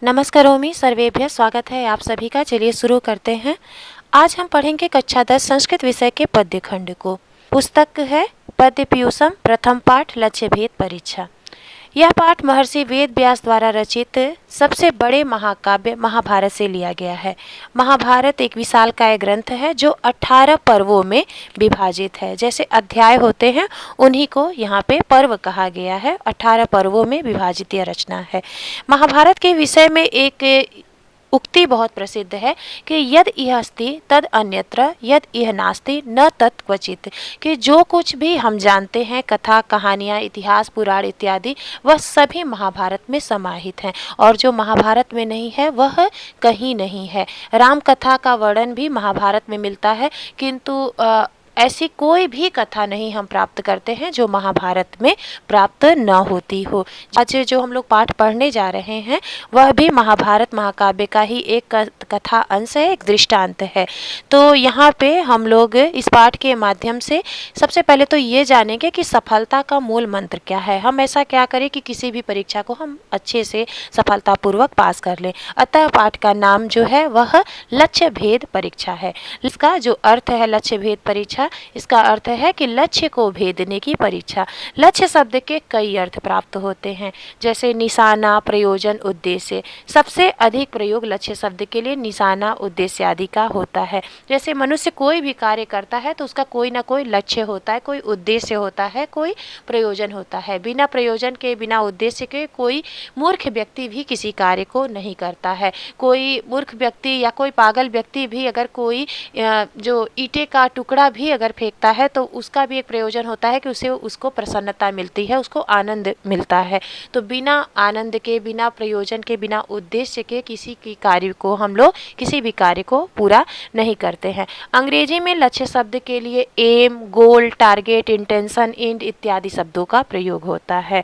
नमस्कारोमि सर्वेभ्यः, स्वागत है आप सभी का। चलिए शुरू करते हैं। आज हम पढ़ेंगे कक्षा 10 संस्कृत विषय के पद्य खंड को। पुस्तक है पद्य पीयूषम, प्रथम पाठ लक्ष्य भेद परीक्षा। यह पाठ महर्षि वेद व्यास द्वारा रचित सबसे बड़े महाकाव्य महाभारत से लिया गया है। महाभारत एक विशालकाय ग्रंथ है जो 18 पर्वों में विभाजित है। जैसे अध्याय होते हैं उन्हीं को यहाँ पे पर्व कहा गया है। 18 पर्वों में विभाजित यह रचना है। महाभारत के विषय में एक उक्ति बहुत प्रसिद्ध है कि यद इह अस्ति तद अन्यत्र, यद इह नास्ति न तत् क्वचित। कि जो कुछ भी हम जानते हैं, कथा कहानियाँ इतिहास पुराण इत्यादि, वह सभी महाभारत में समाहित हैं, और जो महाभारत में नहीं है वह कहीं नहीं है। राम कथा का वर्णन भी महाभारत में मिलता है, किंतु ऐसी कोई भी कथा नहीं हम प्राप्त करते हैं जो महाभारत में प्राप्त न होती हो। आज जो हम लोग पाठ पढ़ने जा रहे हैं वह भी महाभारत महाकाव्य का ही एक कथा अंश है, एक दृष्टांत है। तो यहाँ पे हम लोग इस पाठ के माध्यम से सबसे पहले तो ये जानेंगे कि सफलता का मूल मंत्र क्या है। हम ऐसा क्या करें कि किसी भी परीक्षा को हम अच्छे से सफलतापूर्वक पास कर लें। अतः पाठ का नाम जो है वह लक्ष्य भेद परीक्षा है। इसका जो अर्थ है लक्ष्य भेद परीक्षा, इसका अर्थ है कि लक्ष्य को भेदने की परीक्षा। लक्ष्य शब्द के कई अर्थ प्राप्त होते हैं, जैसे निशाना, प्रयोजन, उद्देश्य। सबसे अधिक प्रयोग लक्ष्य शब्द के लिए निशाना, उद्देश्य आदि का होता है। जैसे मनुष्य कोई भी कार्य करता है तो उसका कोई ना कोई लक्ष्य होता है, कोई उद्देश्य होता है, कोई प्रयोजन होता है। बिना प्रयोजन के, बिना उद्देश्य के कोई मूर्ख व्यक्ति भी किसी कार्य को नहीं करता है। कोई मूर्ख व्यक्ति या कोई पागल व्यक्ति भी अगर कोई जो ईंटे का टुकड़ा भी अगर फेंकता है तो उसका भी एक प्रयोजन होता है कि उसको प्रसन्नता मिलती है, उसको आनंद मिलता है। तो बिना आनंद के, बिना प्रयोजन के, बिना उद्देश्य के किसी की कार्य को हम लोग किसी भी कार्य को पूरा नहीं करते हैं। अंग्रेजी में लक्ष्य शब्द के लिए aim, goal, target, intention, and इत्यादि शब्दों का प्रयोग होता है।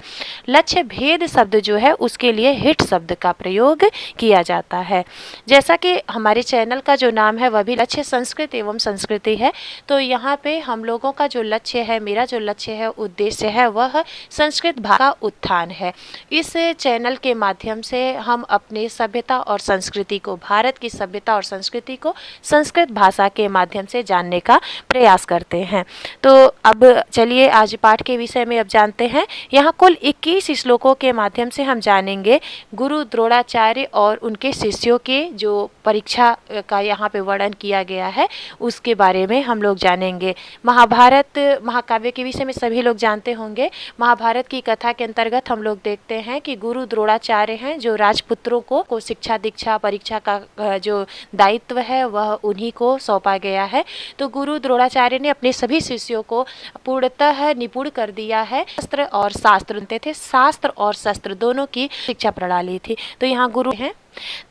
लक्ष्य भेद शब्द जो है उसके लिए हिट शब्द का प्रयोग किया जाता है। जैसा कि हमारे चैनल का जो नाम है वह भी लक्ष्य संस्कृत एवं संस्कृति है, तो यहाँ पे हम लोगों का जो लक्ष्य है, मेरा जो लक्ष्य है, उद्देश्य है, वह संस्कृत भाषा का उत्थान है। इस चैनल के माध्यम से हम अपने सभ्यता और संस्कृति को, भारत की सभ्यता और संस्कृति को संस्कृत भाषा के माध्यम से जानने का प्रयास करते हैं। तो अब चलिए आज पाठ के विषय में अब जानते हैं। यहाँ कुल 21 श्लोकों के माध्यम से हम जानेंगे गुरु द्रोणाचार्य और उनके शिष्यों के जो परीक्षा का यहाँ पे वर्णन किया गया है उसके बारे में हम लोग जानेंगे। महाभारत महाकाव्य के विषय में सभी लोग जानते होंगे। महाभारत की कथा के अंतर्गत हम लोग देखते हैं कि गुरु द्रोणाचार्य हैं जो राजपुत्रों को शिक्षा दीक्षा परीक्षा का जो दायित्व है वह उन्हीं को सौंपा गया है। तो गुरु द्रोणाचार्य ने अपने सभी शिष्यों को पूर्णतः निपुण कर दिया है। शस्त्र और शास्त्र बनते थे, शास्त्र और शस्त्र दोनों की शिक्षा प्रणाली थी। तो यहाँ गुरु हैं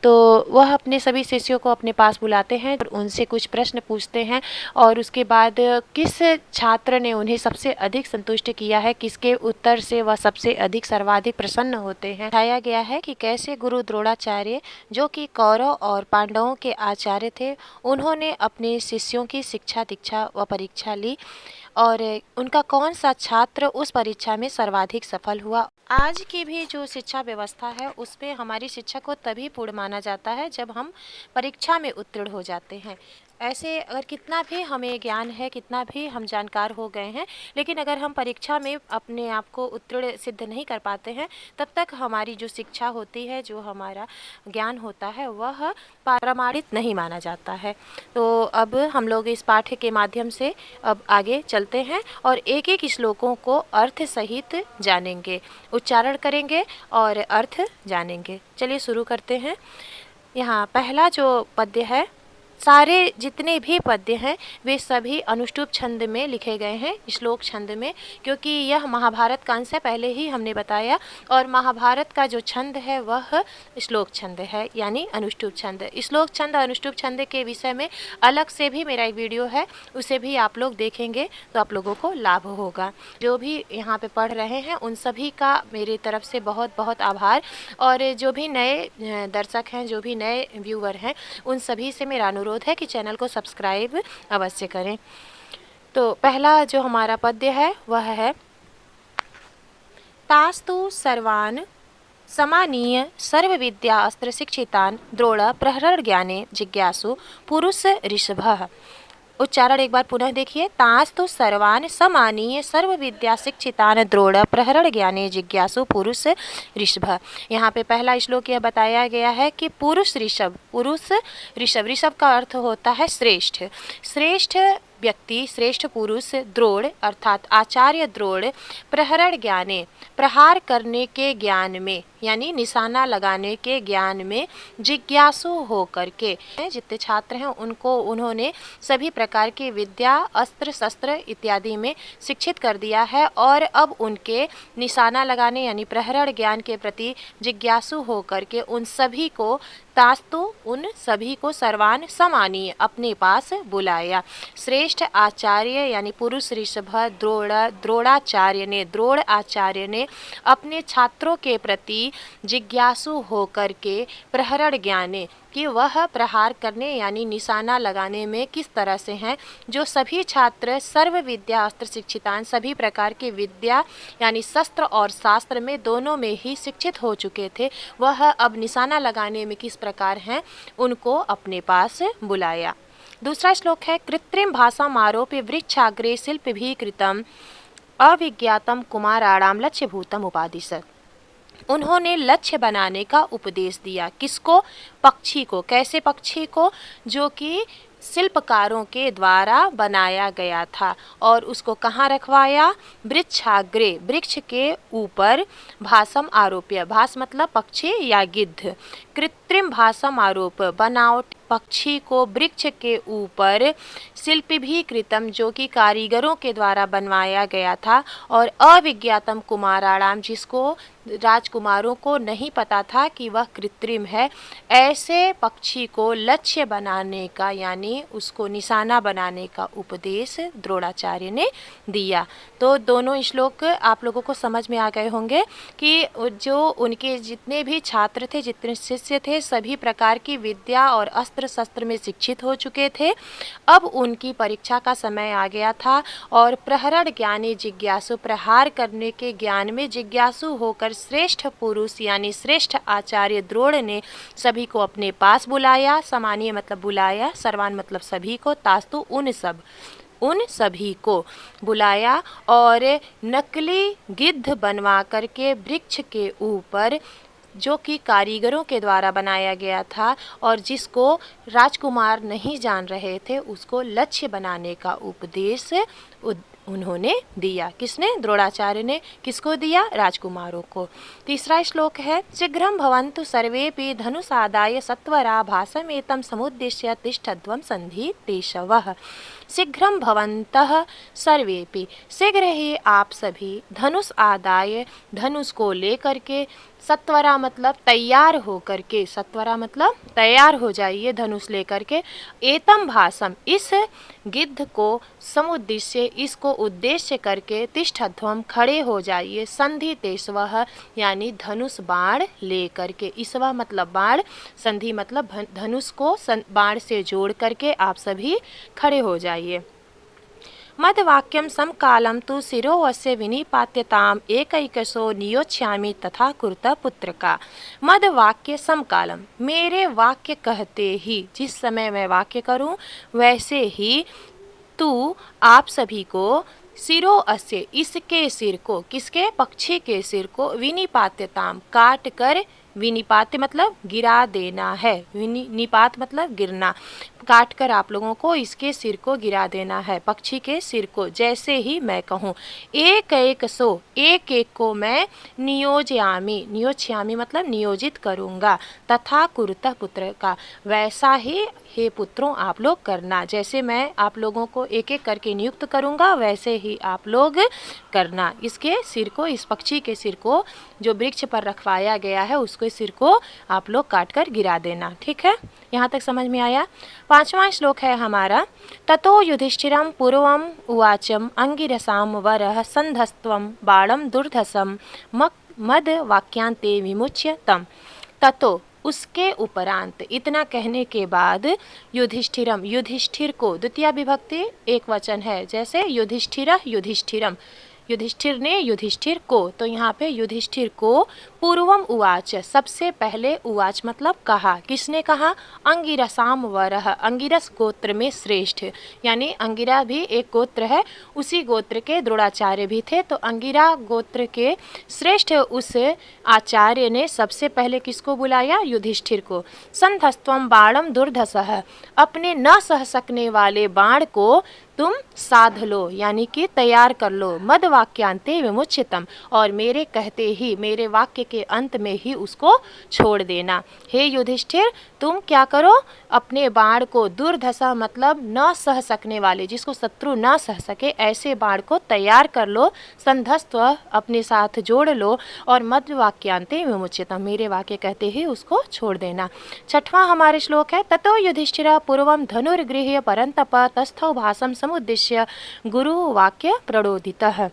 तो वह अपने सभी शिष्यों को अपने पास बुलाते हैं और उनसे कुछ प्रश्न पूछते हैं, और उसके बाद किस छात्र ने उन्हें सबसे अधिक संतुष्ट किया है, किसके उत्तर से वह सबसे अधिक सर्वाधिक प्रसन्न होते हैं। बताया गया है कि कैसे गुरु द्रोणाचार्य जो कि कौरव और पांडवों के आचार्य थे, उन्होंने अपने शिष्यों की शिक्षा दीक्षा व परीक्षा ली, और उनका कौन सा छात्र उस परीक्षा में सर्वाधिक सफल हुआ। आज की भी जो शिक्षा व्यवस्था है उसमें हमारी शिक्षा को तभी पूर्ण माना जाता है जब हम परीक्षा में उत्तीर्ण हो जाते हैं। ऐसे अगर कितना भी हमें ज्ञान है, कितना भी हम जानकार हो गए हैं, लेकिन अगर हम परीक्षा में अपने आप को उत्तीर्ण सिद्ध नहीं कर पाते हैं, तब तक हमारी जो शिक्षा होती है, जो हमारा ज्ञान होता है, वह प्रमाणित नहीं माना जाता है। तो अब हम लोग इस पाठ्य के माध्यम से अब आगे चलते हैं और एक एक श्लोकों को अर्थ सहित जानेंगे, उच्चारण करेंगे और अर्थ जानेंगे। चलिए शुरू करते हैं। यहाँ पहला जो पद्य है, सारे जितने भी पद्य हैं वे सभी अनुष्टुप छंद में लिखे गए हैं, श्लोक छंद में, क्योंकि यह महाभारत का अंश है, पहले ही हमने बताया। और महाभारत का जो छंद है वह श्लोक छंद है, यानी अनुष्टुप छंद। श्लोक छंद अनुष्टुप छंद के विषय में अलग से भी मेरा एक वीडियो है, उसे भी आप लोग देखेंगे तो आप लोगों को लाभ होगा। जो भी यहाँ पे पढ़ रहे हैं उन सभी का मेरे तरफ से बहुत बहुत आभार, और जो भी नए दर्शक हैं, जो भी नए व्यूअर हैं, उन सभी से मेरा अनुरोध है कि चैनल को सब्सक्राइब अवश्य करें। तो पहला जो हमारा पद्य है वह है तास्तु सर्वान् समानीय सर्व विद्या अस्त्र शिक्षितान द्रोण प्रहरण ज्ञाने जिज्ञासु पुरुष ऋषभ। उच्चारण एक बार पुनः देखिए। तास्तु सर्वान समानीय सर्व विद्या शिक्षितान द्रोण प्रहरण ज्ञाने जिज्ञासु पुरुष ऋषभ। यहाँ पे पहला श्लोक यह बताया गया है कि पुरुष ऋषभ ऋषभ का अर्थ होता है श्रेष्ठ। श्रेष्ठ व्यक्ति, श्रेष्ठ पुरुष द्रोण अर्थात आचार्य द्रोण प्रहरण ज्ञाने प्रहार करने के ज्ञान में यानी निशाना लगाने के ज्ञान में जिज्ञासु होकर के जितने छात्र हैं उनको उन्होंने सभी प्रकार की विद्या अस्त्र शस्त्र इत्यादि में शिक्षित कर दिया है और अब उनके निशाना लगाने यानी प्रहरण ज्ञान के प्रति जिज्ञासु होकर के उन सभी को सर्वान समानीय अपने पास बुलाया। श्रेष्ठ आचार्य यानी पुरुष ऋषभ द्रोण आचार्य ने अपने छात्रों के प्रति जिज्ञासु होकर के प्रहरण ज्ञाने कि वह प्रहार करने यानी निशाना लगाने में किस तरह से हैं। जो सभी छात्र सर्व विद्या अस्त्र शिक्षितान सभी प्रकार की विद्या यानी शस्त्र और शास्त्र में दोनों में ही शिक्षित हो चुके थे, वह अब निशाना लगाने में किस प्रकार हैं उनको अपने पास बुलाया। दूसरा श्लोक है कृत्रिम भाषा आरोप्य वृक्षाग्रे शिल्प भी कृतम अविज्ञातम कुमाराणाम लक्ष्यभूतम उपादिशत। उन्होंने लक्ष्य बनाने का उपदेश दिया। किसको? पक्षी को। कैसे पक्षी को? जो कि शिल्पकारों के द्वारा बनाया गया था और उसको कहाँ रखवाया? वृक्षाग्रे, वृक्ष के ऊपर। भासम आरोप्य, भास मतलब पक्षी या गिद्ध। कृत्रिम भासम आरोप बनावट पक्षी को वृक्ष के ऊपर शिल्प भी कृतम जो कि कारीगरों के द्वारा बनवाया गया था और अविज्ञातम कुमाराणाम जिसको राजकुमारों को नहीं पता था कि वह कृत्रिम है, ऐसे पक्षी को लक्ष्य बनाने का यानी उसको निशाना बनाने का उपदेश द्रोणाचार्य ने दिया। तो दोनों श्लोक आप लोगों को समझ में आ गए होंगे कि जो उनके जितने भी छात्र थे, जितने शिष्य थे, सभी प्रकार की विद्या और अस्त्र शस्त्र में शिक्षित हो चुके थे। अब उनकी परीक्षा का समय आ गया था और प्रहरण ज्ञानी जिज्ञासु प्रहार करने के ज्ञान में जिज्ञासु होकर श्रेष्ठ पुरुष यानी श्रेष्ठ आचार्य द्रोण ने सभी को अपने पास बुलाया। सामान्य मतलब बुलाया, सर्वान मतलब सभी को, तास्तु उन सभी को बुलाया और नकली गिद्ध बनवा करके वृक्ष के ऊपर जो कि कारीगरों के द्वारा बनाया गया था और जिसको राजकुमार नहीं जान रहे थे उसको लक्ष्य बनाने का उपदेश उन्होंने दिया। किसने? द्रोणाचार्य ने। किसको दिया? राजकुमारों को। तीसरा श्लोक है शीघ्रं भवन्तु सर्वेपि धनुषादाय सत्वरा भासमेतं समुद्दिश्य तिष्ठध्वं सन्धितेशवः। शीघ्रं भवन्तः सर्वेपि, शीघ्र ही आप सभी, धनुष आदाय, धनुष को लेकर के, सत्वरा मतलब तैयार हो करके, सत्वरा मतलब तैयार हो जाइए धनुष लेकर के, एतम भासम इस गिद्ध को, समुद्दिश्य इसको उद्देश्य करके, तिष्ठध्वम खड़े हो जाइए, संधि तेस्वह यानी धनुष बाण लेकर के, इसवा मतलब बाण, संधि मतलब धनुष को बाण से जोड़ करके आप सभी खड़े हो जाइए। मद्वाक्यम समकालम तु शिरोवस्य विनिपात्यताम एकैकशो नियोच्छामि तथा कुरुत पुत्र का। मद्वाक्य समकालम, मेरे वाक्य कहते ही, जिस समय मैं वाक्य करूं वैसे ही, तू आप सभी को, सिरो अस्य इसके सिर को, किसके? पक्षी के सिर को, विनिपात्यताम काट कर, विनिपात्य मतलब गिरा देना है, निपात मतलब गिरना, काट कर आप लोगों को इसके सिर को गिरा देना है, पक्षी के सिर को, जैसे ही मैं कहूँ। एक एक सो, एक एक को मैं नियोजयामी, नियोज्यामी मतलब नियोजित करूँगा, तथा कुरुतः पुत्र का, वैसा ही हे पुत्रों आप लोग करना, जैसे मैं आप लोगों को एक एक करके नियुक्त करूँगा वैसे ही आप लोग करना। इसके सिर को, इस पक्षी के सिर को जो वृक्ष पर रखवाया गया है उसके सिर को आप लोग काट कर गिरा देना। ठीक है, यहाँ तक समझ में आया। पांचवा श्लोक है हमारा, ततो युधिष्ठिरं पूर्वम उवाचम अंगिरसाम वरः संधस्त्वं बाणं दुर्धसं मद वाक्यांते विमुच्य तम। ततो उसके उपरांत, इतना कहने के बाद, युधिष्ठिरम, युधिष्ठिर को, द्वितीय विभक्ति एक वचन है, जैसे युधिष्ठिरः युधिष्ठिरम, युधिष्ठिर ने युधिष्ठिर को, तो यहाँ पे युधिष्ठिर को पूर्वम उवाच, सबसे पहले उवाच मतलब कहा, किसने कहा, अंगिरसाम वरह, अंगिरस गोत्र में श्रेष्ठ, यानी अंगिरा भी एक गोत्र है, उसी गोत्र के द्रोणाचार्य भी थे, तो अंगिरा गोत्र के श्रेष्ठ उस आचार्य ने सबसे पहले किसको बुलाया, युधिष्ठिर को। संधस्त्वम बाणम दुर्धसः, अपने न सह सकने वाले बाण को तुम साध लो, यानी कि तैयार कर लो। मद वाक्यांते विमुच्यतम, और मेरे कहते ही, मेरे वाक्य के अंत में ही उसको छोड़ देना। हे युधिष्ठिर, तुम क्या करो, अपने बाण को, दुर्धसा मतलब न सह सकने वाले, जिसको शत्रु न सह सके, ऐसे बाण को तैयार कर लो। संधस्त्व अपने साथ जोड़ लो, और मद वाक्यांते विमुच्यतम, मेरे वाक्य कहते ही उसको छोड़ देना। छठवां हमारे श्लोक है, ततो युधिष्ठिर पूर्वम धनुर्गृह्य परंतप तस्थौ भासम समुद्दिश्य गुरु वाक्य प्रणोदितः।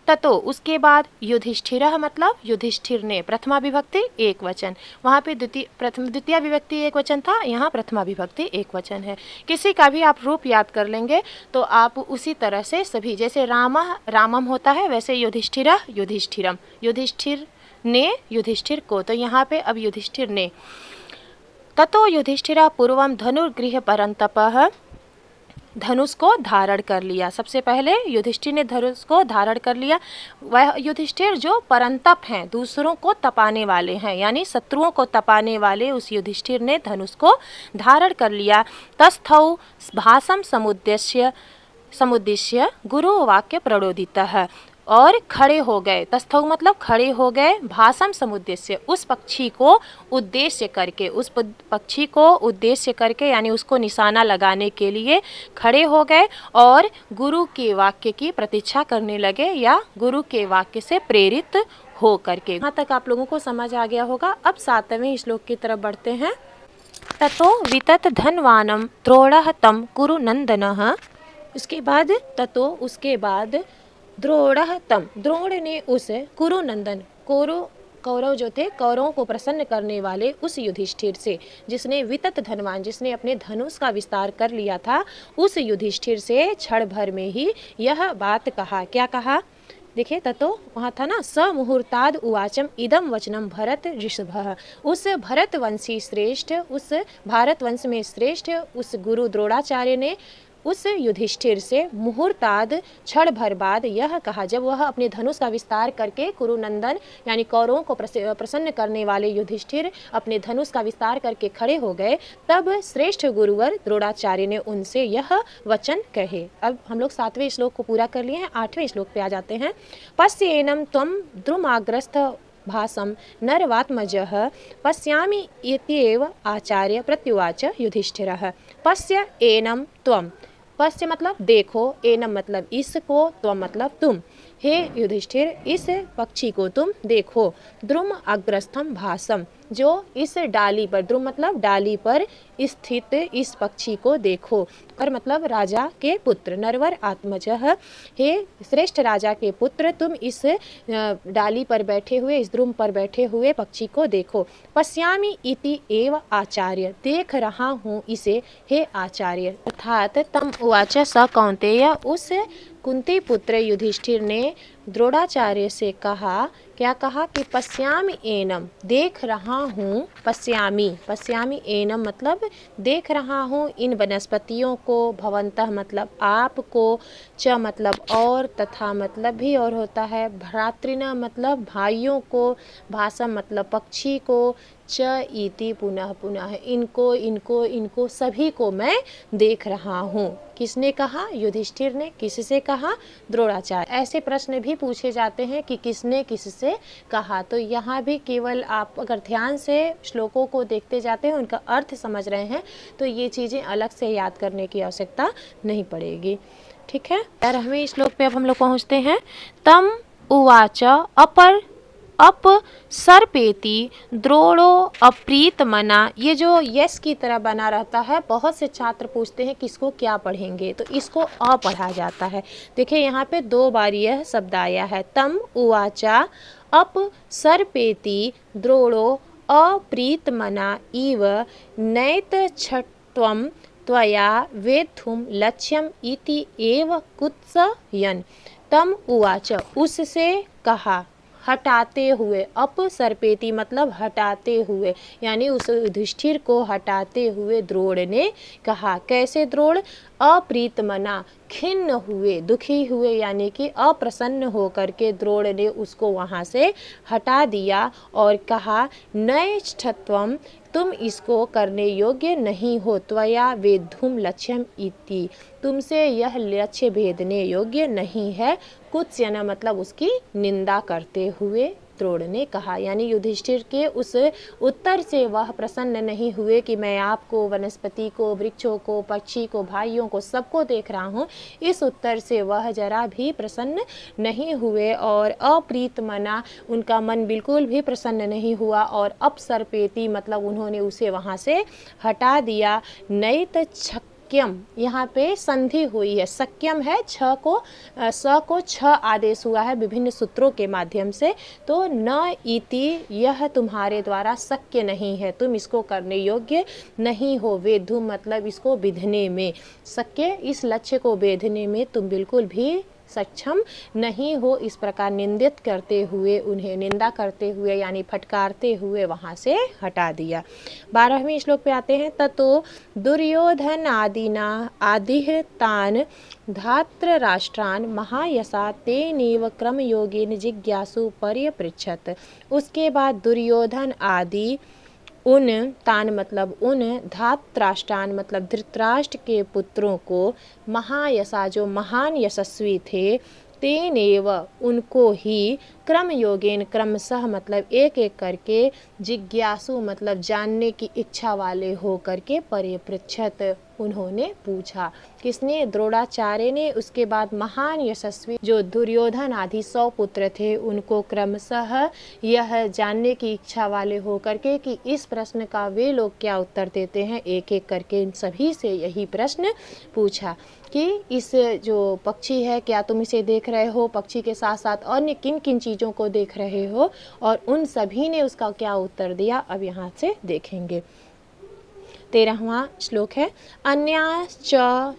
ततो उसके बाद, युधिष्ठिर मतलब युधिष्ठिर ने, प्रथमा विभक्ति एक वचन, वहाँ पे द्वितीय विभक्ति एक वचन था, यहाँ प्रथमा विभक्ति एक वचन है। किसी का भी आप रूप याद कर लेंगे तो आप उसी तरह से सभी, जैसे रामः रामम होता है, वैसे युधिष्ठिर युधिष्ठिरम, युधिष्ठिर ने युधिष्ठिर को, तो यहाँ पे अब युधिष्ठिर ने। ततो युधिष्ठिर पूर्वम धनुर्गृह्य परंतपः, धनुष को धारण कर लिया। सबसे पहले युधिष्ठिर ने धनुष को धारण कर लिया। वह युधिष्ठिर जो परंतप हैं, दूसरों को तपाने वाले हैं, यानी शत्रुओं को तपाने वाले उस युधिष्ठिर ने धनुष को धारण कर लिया। तस्थौ भासम समुद्दिश्य गुरु वाक्य प्रणोदितः, और खड़े हो गए, तस्थौ मतलब खड़े हो गए, भासम समुद्देश्य उस पक्षी को उद्देश्य करके, उस पक्षी को उद्देश्य करके, यानी उसको निशाना लगाने के लिए खड़े हो गए, और गुरु के वाक्य की प्रतीक्षा करने लगे, या गुरु के वाक्य से प्रेरित हो करके। यहाँ तक आप लोगों को समझ आ गया होगा। अब 7वें श्लोक की तरफ बढ़ते हैं। ततो वितत धनवानम द्रोणः तं कुरु नंदनः, उसके बाद द्रोणः तम, द्रोण ने उस कुरुनंदन, कौरव जो थे, कौरवों को प्रसन्न करने वाले उस युधिष्ठिर से, जिसने वितत धनवान, जिसने अपने धनुष का विस्तार कर लिया था, उस युधिष्ठिर से क्षण भर में ही यह बात कहा। क्या कहा, देखिए, ततो वहाँ था ना, स मुहूर्ताद उवाचम इदम वचनम भरत ऋषभः, उस भरतवंशी श्रेष्ठ, उस भारत वंश में श्रेष्ठ उस गुरु द्रोणाचार्य ने उस युधिष्ठिर से मुहूर्ताद क्षण भर बाद यह कहा, जब वह अपने धनुष का विस्तार करके कुरुनंदन यानी कौरवों को प्रसन्न करने वाले युधिष्ठिर अपने धनुष का विस्तार करके खड़े हो गए, तब श्रेष्ठ गुरुवर द्रोणाचार्य ने उनसे यह वचन कहे। अब हम लोग 7वें श्लोक को पूरा कर लिए हैं, 8वें श्लोक पे आ जाते हैं। पश्येनम त्वं द्रुमाग्रस्थ भासम नरवात्मजः पश्यामि इत्येव आचार्य प्रत्युवाच युधिष्ठिरः। पश्य एनम त्वं, पश्य मतलब देखो, एनम मतलब इसको, त्वं मतलब तुम। हे युधिष्ठिर, इस पक्षी को तुम देखो। द्रुम अग्रस्थम भासम, जो इस डाली पर, द्रुम मतलब डाली पर स्थित इस पक्षी को देखो। और मतलब राजा के पुत्र, नरवर आत्मजः, हे श्रेष्ठ राजा के पुत्र, तुम इस डाली पर बैठे हुए, इस द्रुम पर बैठे हुए पक्षी को देखो। पश्यामि इति एव आचार्य, देख रहा हूँ इसे, हे आचार्य। अर्थात तम उवाच स कौन्तेय, उस कुंती पुत्र युधिष्ठिर ने द्रोणाचार्य से कहा, क्या कहा कि पश्यामि एनम, देख रहा हूँ, पश्यामि एनम मतलब देख रहा हूँ इन वनस्पतियों को, भवन्तः मतलब आपको, च मतलब और, तथा मतलब भी और होता है, भ्रातृण मतलब भाइयों को, भासम मतलब पक्षी को, च इति पुनः पुनः, इनको सभी को मैं देख रहा हूँ। किसने कहा, युधिष्ठिर ने। किससे कहा, द्रोणाचार्य। ऐसे प्रश्न भी पूछे जाते हैं कि किसने किससे कहा, तो यहाँ भी केवल आप अगर ध्यान से श्लोकों को देखते जाते हैं, उनका अर्थ समझ रहे हैं, तो ये चीज़ें अलग से याद करने की आवश्यकता नहीं पड़ेगी। ठीक है, 11वें श्लोक पे अब हम लोग पहुँचते हैं। तम उवाच अप सर्पेति द्रोणो अप्रीत मना, ये जो यस की तरह बना रहता है, बहुत से छात्र पूछते हैं किसको क्या पढ़ेंगे, तो इसको अ पढ़ा जाता है। देखिए यहाँ पे 2 बार यह शब्द आया है, तम उवाचा अप सर्पेति द्रोणो अप्रीत मना इव नैत छत्वम त्वया वेद्धुम लक्ष्यम इति एव कुत्सयन्। तम उवाच, उससे कहा, हटाते हुए, अपसर्पेति मतलब हटाते हुए, यानी उस युधिष्ठिर को हटाते हुए द्रोण ने कहा। कैसे द्रोण? अप्रीतमना, खिन्न हुए, दुखी हुए, यानी कि अप्रसन्न होकर के द्रोण ने उसको वहाँ से हटा दिया और कहा नैष्ठत्वम, तुम इसको करने योग्य नहीं हो, त्वया वेद्धुम लक्ष्यम इति, तुमसे यह लक्ष्य भेदने योग्य नहीं है। कुत्स्यन मतलब उसकी निंदा करते हुए द्रोण ने कहा। यानी युधिष्ठिर के उस उत्तर से वह प्रसन्न नहीं हुए कि मैं आपको, वनस्पति को, वृक्षों को, पक्षी को, भाइयों को, सबको देख रहा हूँ। इस उत्तर से वह जरा भी प्रसन्न नहीं हुए और अप्रीतमना, उनका मन बिल्कुल भी प्रसन्न नहीं हुआ और अपसर्पेति मतलब उन्होंने उसे वहाँ से हटा दिया। नैत सक्यम, यहाँ पे संधि हुई है, सक्यम है, स को छ आदेश हुआ है विभिन्न सूत्रों के माध्यम से। तो न इति, यह तुम्हारे द्वारा शक्य नहीं है, तुम इसको करने योग्य नहीं हो। वेद्धु मतलब इसको विधने में, शक्य इस लक्ष्य को वेधने में तुम बिल्कुल भी सक्षम नहीं हो। इस प्रकार निंदित करते हुए, उन्हें निंदा करते हुए यानी फटकारते हुए वहाँ से हटा दिया। 12वें श्लोक पे आते हैं। ततो दुर्योधन आदिह तान धात्र राष्ट्रान महायशा तेनेव क्रम योगेन जिज्ञासु पर्यपृच्छत। उसके बाद दुर्योधन आदि उन, तान मतलब उन, धातराष्ट्रान मतलब धृतराष्ट्र के पुत्रों को, महायशा जो महान यशस्वी थे, तेनेव उनको ही, क्रम योगेन क्रमशः मतलब एक एक करके, जिज्ञासु मतलब जानने की इच्छा वाले हो करके, परिपृच्छत उन्होंने पूछा। किसने? द्रोणाचार्य ने। उसके बाद महान यशस्वी जो दुर्योधन आदि 100 पुत्र थे उनको क्रमशः यह जानने की इच्छा वाले हो करके कि इस प्रश्न का वे लोग क्या उत्तर देते हैं, एक एक करके इन सभी से यही प्रश्न पूछा कि इस जो पक्षी है क्या तुम इसे देख रहे हो, पक्षी के साथ साथ अन्य किन किन चीज़ों को देख रहे हो, और उन सभी ने उसका क्या उत्तर दिया अब यहाँ से देखेंगे। 13वां श्लोक है। अन्याश्च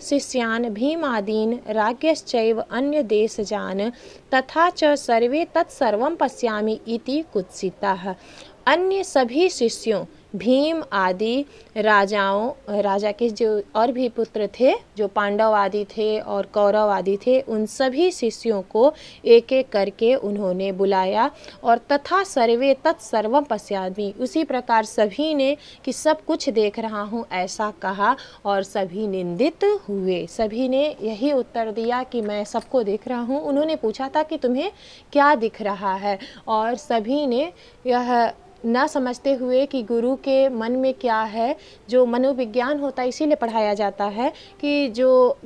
शिष्यान् भीमादीन् राज्ञश्चैव अन्य देशजान् तथा च सर्वे तत्सर्वं पश्यामि इति कुत्सिताः। अन्य सभी शिष्यों, भीम आदि राजाओं, राजा के जो और भी पुत्र थे जो पांडव आदि थे और कौरव आदि थे, उन सभी शिष्यों को एक एक करके उन्होंने बुलाया और तथा सर्वे तत्सर्वं पश्यामि, उसी प्रकार सभी ने कि सब कुछ देख रहा हूँ ऐसा कहा और सभी निंदित हुए। सभी ने यही उत्तर दिया कि मैं सबको देख रहा हूँ। उन्होंने पूछा था कि तुम्हें क्या दिख रहा है, और सभी ने यह ना समझते हुए कि गुरु के मन में क्या है, जो मनोविज्ञान होता है इसीलिए पढ़ाया जाता है कि जो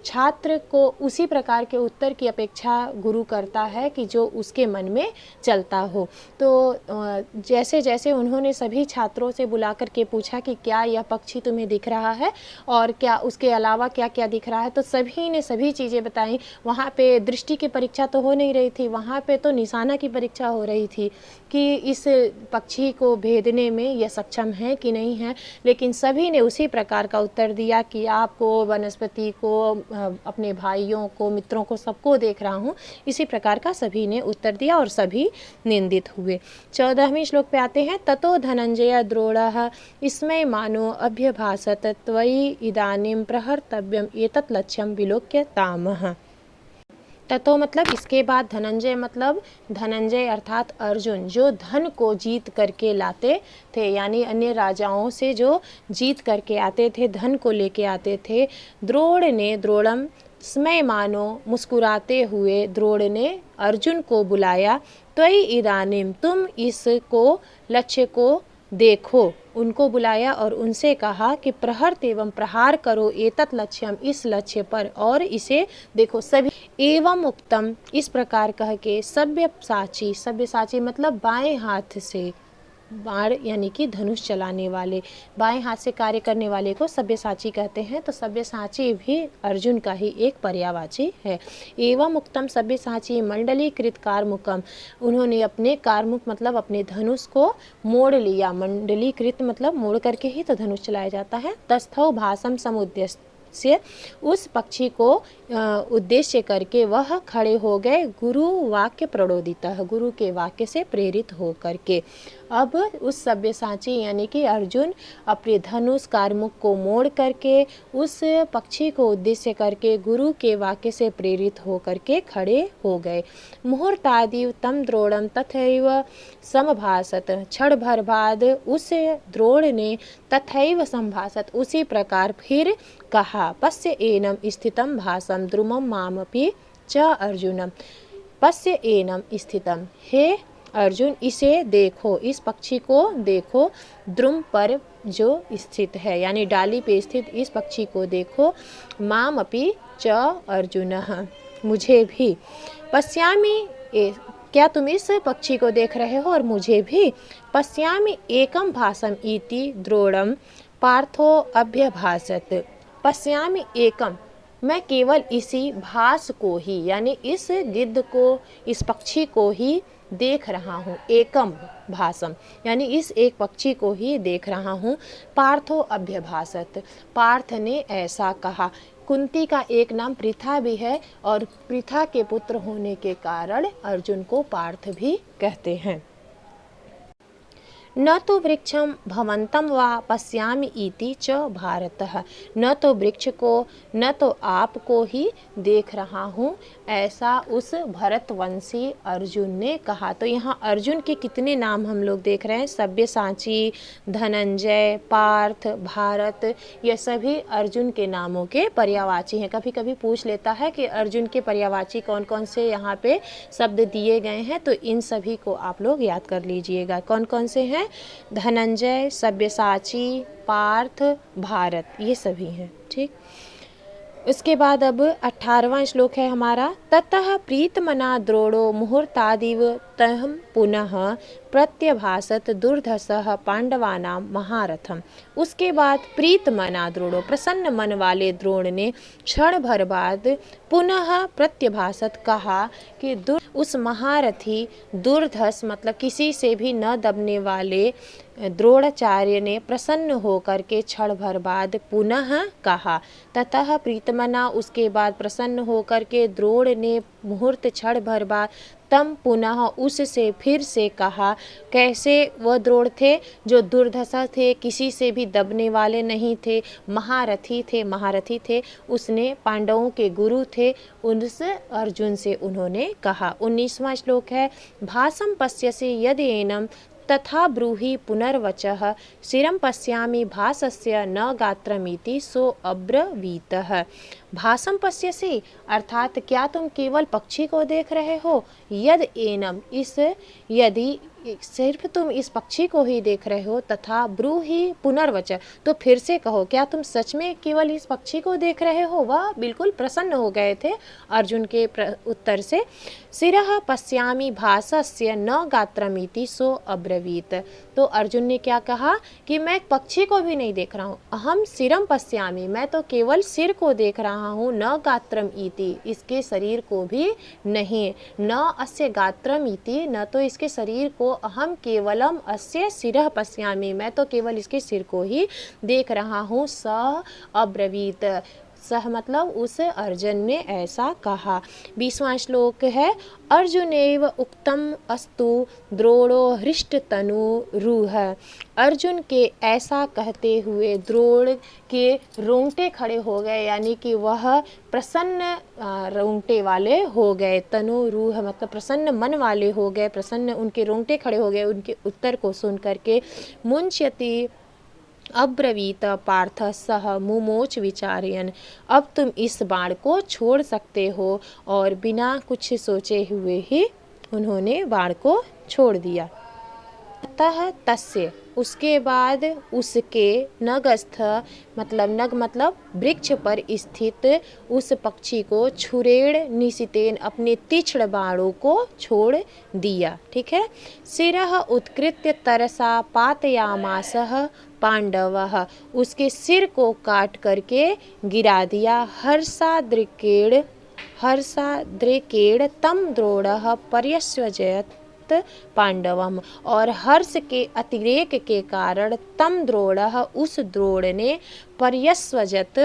छात्र को उसी प्रकार के उत्तर की अपेक्षा गुरु करता है कि जो उसके मन में चलता हो। तो जैसे जैसे उन्होंने सभी छात्रों से बुला कर के पूछा कि क्या यह पक्षी तुम्हें दिख रहा है और क्या उसके अलावा क्या क्या दिख रहा है, तो सभी ने सभी चीज़ें बताई। वहाँ पे दृष्टि की परीक्षा तो हो नहीं रही थी, वहाँ पे तो निशाना की परीक्षा हो रही थी कि इस पक्षी को भेदने में यह सक्षम है कि नहीं है। लेकिन सभी ने उसी प्रकार का उत्तर दिया कि आपको, वनस्पति को, अपने भाइयों को, मित्रों को, सबको देख रहा हूँ। इसी प्रकार का सभी ने उत्तर दिया और सभी निंदित हुए। 14वें श्लोक पे आते हैं। ततो धनंजय द्रोणः इसमें मानो अभ्यभाषत त्वयि इदानीं प्रहर्तव्यम एतत् लक्ष्यम विलोक्य तामः। ततो मतलब इसके बाद, धनंजय मतलब धनंजय अर्थात अर्जुन, जो धन को जीत करके लाते थे, यानी अन्य राजाओं से जो जीत करके आते थे, धन को लेके आते थे। द्रोण ने, द्रोणम स्मय मानो मुस्कुराते हुए द्रोण ने अर्जुन को बुलाया। त्वयि इदानीम, तुम इसको, लक्ष्य को देखो, उनको बुलाया और उनसे कहा कि प्रहर्त एवं प्रहार करो एतत् लक्ष्यम, इस लक्ष्य पर, और इसे देखो। सभी एवं उक्तम, इस प्रकार कह के, सव्यसाची, सव्यसाची मतलब बाएं हाथ से बाण यानी कि धनुष चलाने वाले, बाएं हाथ से कार्य करने वाले को सव्यसाची कहते हैं। तो सव्यसाची भी अर्जुन का ही एक पर्यायवाची है। एवं उक्तम सव्यसाची मंडलीकृत कारमुकम, उन्होंने अपने कारमुक मतलब अपने धनुष को मोड़ लिया। मंडलीकृत मतलब मोड़ करके ही तो धनुष चलाया जाता है। तस्थौ भासम समुद्यस्त, से उस पक्षी को उद्देश्य करके वह खड़े हो गए गुरु वाक्य प्रणोदितः, गुरु के वाक्य से प्रेरित हो करके। अब उस सब्यसाची यानी कि अर्जुन अपने धनुष कारमुख को मोड़ करके उस पक्षी को उद्देश्य करके गुरु के वाक्य से प्रेरित हो करके खड़े हो गए। मुहूर्तादिव तम द्रोणम तथैव समभासत, क्षण भर बाद उस द्रोण ने तथैव संभासत उसी प्रकार फिर कहा। पश्य एनम स्थितम भासम द्रुमम मामपि च अर्जुनम, पश्य एनम स्थितम, हे अर्जुन इसे देखो, इस पक्षी को देखो, द्रुम पर जो स्थित है यानी डाली पे स्थित इस पक्षी को देखो, मामपि च अर्जुनः, मुझे भी, पश्यामि क्या तुम इस पक्षी को देख रहे हो और मुझे भी, पश्यामि एकम भासम इति द्रोणम पार्थो अभ्यभासत, पश्यामि एकम, मैं केवल इसी भास को ही यानी इस गिद्ध को, इस पक्षी को ही देख रहा हूँ। एकम भासम यानी इस एक पक्षी को ही देख रहा हूँ। पार्थो अभ्यभासत, पार्थ ने ऐसा कहा। कुंती का एक नाम पृथा भी है और पृथा के पुत्र होने के कारण अर्जुन को पार्थ भी कहते हैं। न तो वृक्षम भवंतम वा पश्यामि इति च भारतः, न तो वृक्ष को न तो आपको ही देख रहा हूँ, ऐसा उस भरतवंशी अर्जुन ने कहा। तो यहाँ अर्जुन के कितने नाम हम लोग देख रहे हैं, सब्यसाची, धनंजय, पार्थ, भारत, ये सभी अर्जुन के नामों के पर्यायवाची हैं। कभी कभी पूछ लेता है कि अर्जुन के पर्यायवाची कौन कौन से यहाँ पे शब्द दिए गए हैं, तो इन सभी को आप लोग याद कर लीजिएगा। कौन कौन से हैं, धनंजय, सब्यसाची, पार्थ, भारत, ये सभी हैं। ठीक, उसके बाद अब 18वां श्लोक है हमारा। ततः प्रीतमना द्रोणो मुहूर्तादिव तहम पुनः प्रत्यभासत दुर्धसः पांडवानां महारथम। उसके बाद प्रीतमना द्रोणो, प्रसन्न मन वाले द्रोण ने क्षण भर बाद पुनः प्रत्यभासत कहा कि उस महारथी दुर्धस मतलब किसी से भी न दबने वाले द्रोणाचार्य ने प्रसन्न होकर के क्षण भर बाद पुनः कहा। ततः प्रीतमना, उसके बाद प्रसन्न होकर के द्रोण ने मुहूर्त क्षण भर बाद तम पुनः उससे फिर से कहा। कैसे वह द्रोण थे, जो दुर्धसा थे, किसी से भी दबने वाले नहीं थे, महारथी थे, उसने पांडवों के गुरु थे, उस अर्जुन से उन्होंने कहा। 19वां श्लोक है। भासम पश्यसि यदि एनम तथा ब्रूहि पुनर्वचः शिरं पश्यामि भासस्य न गात्रमिति सो अब्रवीतः। भासम पश्यसि अर्थात क्या तुम केवल पक्षी को देख रहे हो, यद एनम इस, यदि सिर्फ तुम इस पक्षी को ही देख रहे हो, तथा ब्रूहि पुनर्वच तो फिर से कहो, क्या तुम सच में केवल इस पक्षी को देख रहे हो। वह बिल्कुल प्रसन्न हो गए थे अर्जुन के उत्तर से। शिरः पश्यामि भासस्य न गात्रमिति सो अब्रवीत, तो अर्जुन ने क्या कहा कि मैं पक्षी को भी नहीं देख रहा हूँ, अहम शिरम पश्यामि, मैं तो केवल सिर को देख रहा हूँ, न गात्रम इति, इसके शरीर को भी नहीं, न अस्य गात्रम इति, न तो इसके शरीर को, अहम केवलम अस्य शिरः पश्यामि, मैं तो केवल इसके सिर को ही देख रहा हूँ। स अब्रवीत, सह मतलब उस अर्जुन ने ऐसा कहा। 20वां श्लोक है। अर्जुनेव उक्तम अस्तु द्रोणो हृष्टतनुरुह, अर्जुन के ऐसा कहते हुए द्रोण के रोंगटे खड़े हो गए, यानी कि वह प्रसन्न रोंगटे वाले हो गए। तनुरुह मतलब प्रसन्न मन वाले हो गए, प्रसन्न उनके रोंगटे खड़े हो गए उनके उत्तर को सुन करके। मुंच्यति अब्रवीत पार्थ सह मुमोच विचार्यन, अब तुम इस बाण को छोड़ सकते हो, और बिना कुछ सोचे हुए ही उन्होंने बाण को छोड़ दिया। ततः तस्य, उसके बाद उसके, नगस्थ मतलब नग मतलब वृक्ष पर स्थित उस पक्षी को, छुरेण निशितेन अपने तीक्ष्ण बाणों को छोड़ दिया। ठीक है। शिरः उत्कृत्य तरसा पातयामासः पांडवः, उसके सिर को काट करके गिरा दिया। हर्षाद्रिकेण तम द्रोणः पर्यस्वजयत् अभवत पांडवम, और हर्ष के अतिरेक के कारण तम द्रोणः, उस द्रोण ने पर्यस्वजत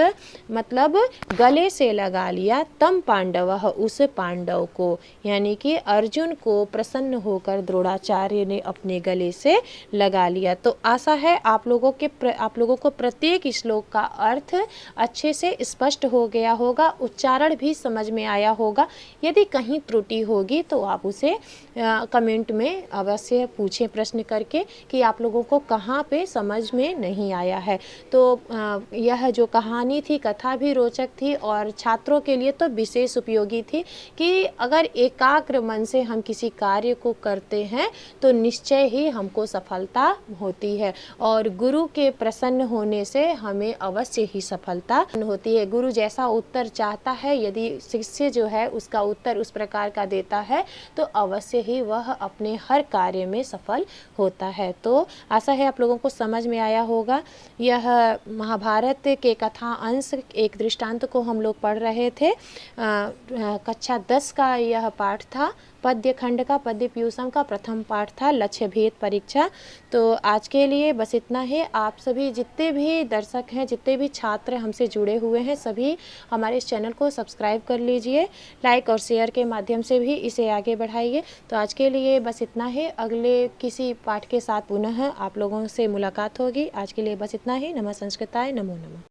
मतलब गले से लगा लिया, तम पांडवः, उस पांडव को, यानी कि अर्जुन को प्रसन्न होकर द्रोणाचार्य ने अपने गले से लगा लिया। तो आशा है आप लोगों को प्रत्येक श्लोक का अर्थ अच्छे से स्पष्ट हो गया होगा, उच्चारण भी समझ में आया होगा। यदि कहीं त्रुटि होगी तो आप उसे कमेंट में अवश्य पूछें प्रश्न करके कि आप लोगों को कहाँ पे समझ में नहीं आया है। तो यह जो कहानी थी, कथा भी रोचक थी और छात्रों के लिए तो विशेष उपयोगी थी कि अगर एकाग्र मन से हम किसी कार्य को करते हैं तो निश्चय ही हमको सफलता होती है, और गुरु के प्रसन्न होने से हमें अवश्य ही सफलता होती है। गुरु जैसा उत्तर चाहता है, यदि शिष्य जो है उसका उत्तर उस प्रकार का देता है तो अवश्य ही वह अपने हर कार्य में सफल होता है। तो आशा है आप लोगों को समझ में आया होगा। यह महाभारत के कथा अंश एक दृष्टांत को हम लोग पढ़ रहे थे। कक्षा 10 का यह पाठ था, पद्य खंड का, पद्य पीयूषम का प्रथम पाठ था, लक्ष्य भेद परीक्षा। तो आज के लिए बस इतना ही। आप सभी जितने भी दर्शक हैं, जितने भी छात्र हमसे जुड़े हुए हैं, सभी हमारे इस चैनल को सब्सक्राइब कर लीजिए, लाइक और शेयर के माध्यम से भी इसे आगे बढ़ाइए। तो आज के लिए बस इतना ही। अगले किसी पाठ के साथ पुनः आप लोगों से मुलाकात होगी। आज के लिए बस इतना ही। नमः संस्कृताय, नमो नमः।